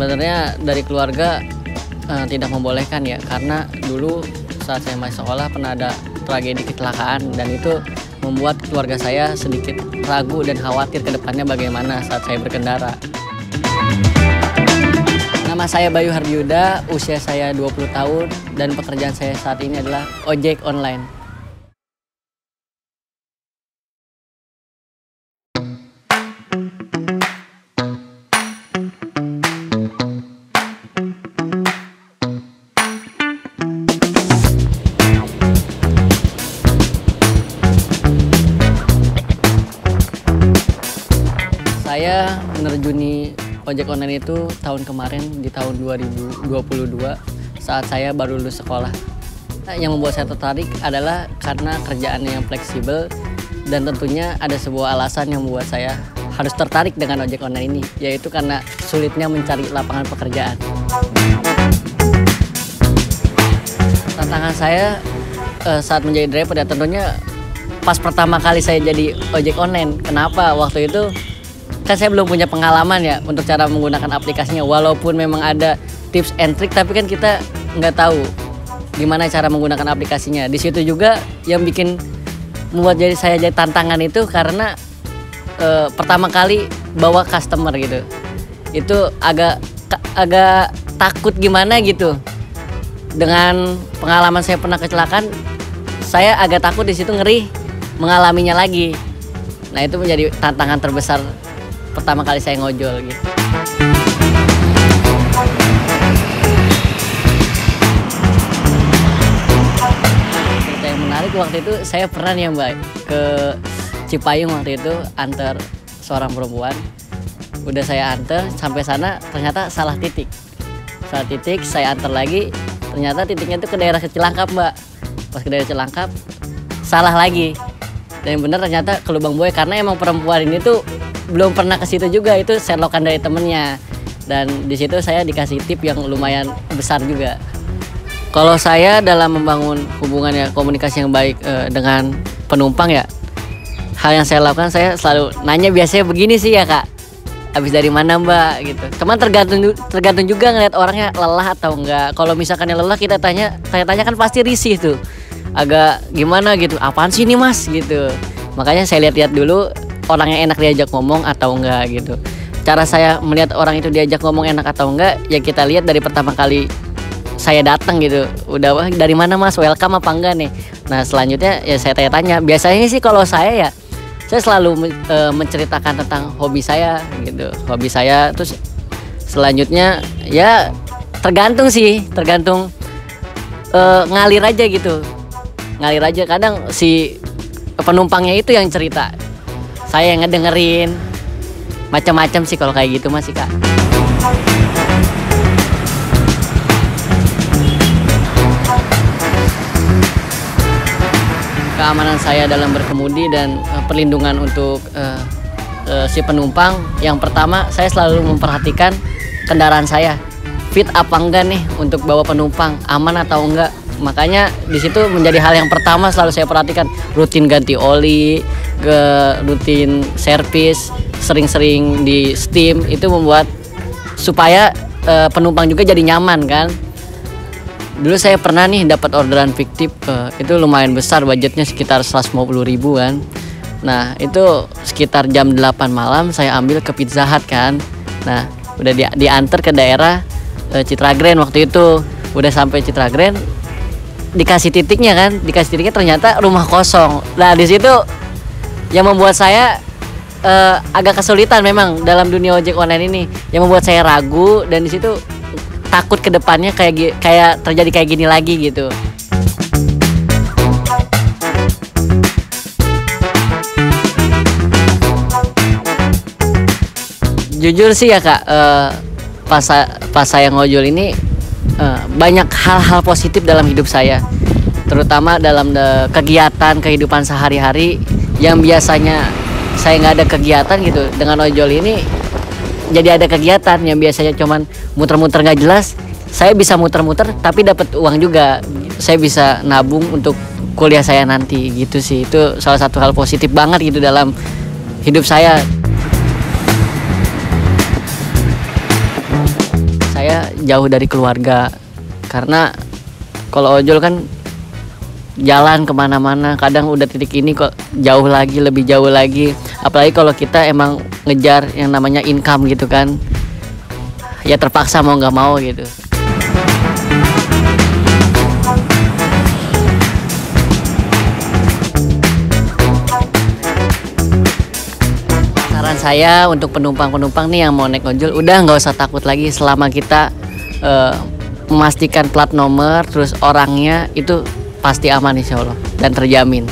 Sebenarnya dari keluarga tidak membolehkan ya, karena dulu saat saya masih sekolah pernah ada tragedi kecelakaan dan itu membuat keluarga saya sedikit ragu dan khawatir ke depannya bagaimana saat saya berkendara. Nama saya Bayu Hardiuda, usia saya 20 tahun dan pekerjaan saya saat ini adalah ojek online. Saya menerjuni ojek online itu tahun kemarin di tahun 2022 saat saya baru lulus sekolah. Yang membuat saya tertarik adalah karena kerjaannya yang fleksibel dan tentunya ada sebuah alasan yang membuat saya harus tertarik dengan ojek online ini, yaitu karena sulitnya mencari lapangan pekerjaan. Tantangan saya saat menjadi driver ya tentunya pas pertama kali saya jadi ojek online. Kenapa? Waktu itu kan saya belum punya pengalaman ya untuk cara menggunakan aplikasinya, walaupun memang ada tips and trick tapi kan kita nggak tahu gimana cara menggunakan aplikasinya. Di situ juga yang bikin membuat saya jadi tantangan itu karena pertama kali bawa customer gitu, itu agak takut gimana gitu. Dengan pengalaman saya pernah kecelakaan, saya agak takut di situ, ngeri mengalaminya lagi. Nah itu menjadi tantangan terbesar pertama kali saya ngojol gitu. Cerita yang menarik waktu itu saya pernah nih ya Mbak ke Cipayung waktu itu antar seorang perempuan. Udah saya antar sampai sana ternyata salah titik. Salah titik saya antar lagi, ternyata titiknya itu ke daerah Cilangkap Mbak. Pas ke daerah Cilangkap salah lagi. Dan yang benar ternyata ke Lubang Buaya karena emang perempuan ini tuh belum pernah ke situ juga, itu selokan dari temennya. Dan di situ saya dikasih tip yang lumayan besar juga. Kalau saya dalam membangun hubungan ya komunikasi yang baik dengan penumpang ya, hal yang saya lakukan saya selalu nanya biasanya begini sih ya Kak, habis dari mana Mbak gitu. Cuman tergantung juga ngeliat orangnya lelah atau enggak. Kalau misalkan yang lelah kita tanya kan pasti risih tuh, agak gimana gitu, apaan sih ini Mas gitu. Makanya saya lihat-lihat dulu orangnya enak diajak ngomong atau enggak gitu. Cara saya melihat orang itu diajak ngomong enak atau enggak ya kita lihat dari pertama kali saya datang gitu. Udah wah dari mana Mas, welcome apa enggak nih. Nah selanjutnya ya saya tanya-tanya. Biasanya sih kalau saya selalu menceritakan tentang hobi saya gitu. Hobi saya terus selanjutnya ya tergantung ngalir aja gitu. Ngalir aja, kadang si penumpangnya itu yang cerita, saya yang ngedengerin. Macam-macam sih kalau kayak gitu masih Kak. Keamanan saya dalam berkemudi dan perlindungan untuk si penumpang, yang pertama saya selalu memperhatikan kendaraan saya fit apa enggak nih untuk bawa penumpang, aman atau enggak. Makanya di situ menjadi hal yang pertama selalu saya perhatikan, rutin ganti oli, rutin servis, sering-sering di steam. Itu membuat supaya penumpang juga jadi nyaman kan. Dulu saya pernah nih dapat orderan fiktif, itu lumayan besar, budgetnya sekitar 150.000 kan. Nah itu sekitar jam 8 malam saya ambil ke Pizza Hut kan. Nah udah diantar ke daerah Citra Grand waktu itu. Udah sampai Citra Grand, dikasih titiknya ternyata rumah kosong. Nah di situ yang membuat saya agak kesulitan memang dalam dunia ojek online ini, yang membuat saya ragu dan di situ takut ke depannya kayak terjadi kayak gini lagi gitu. Jujur sih ya Kak, pas saya ngojol ini banyak hal-hal positif dalam hidup saya, terutama dalam kegiatan kehidupan sehari-hari yang biasanya saya nggak ada kegiatan gitu. Dengan ojol ini jadi ada kegiatan yang biasanya cuman muter-muter nggak jelas, saya bisa muter-muter tapi dapat uang juga. Saya bisa nabung untuk kuliah saya nanti gitu sih. Itu salah satu hal positif banget gitu dalam hidup saya. saya jauh dari keluarga. Karena kalau ojol kan jalan kemana-mana, kadang udah titik ini kok jauh lagi, lebih jauh lagi. Apalagi kalau kita emang ngejar yang namanya income gitu kan, ya terpaksa mau nggak mau gitu. Saran saya untuk penumpang-penumpang nih yang mau naik ojol, udah nggak usah takut lagi selama kita memastikan plat nomor, terus orangnya itu pasti aman insya Allah dan terjamin.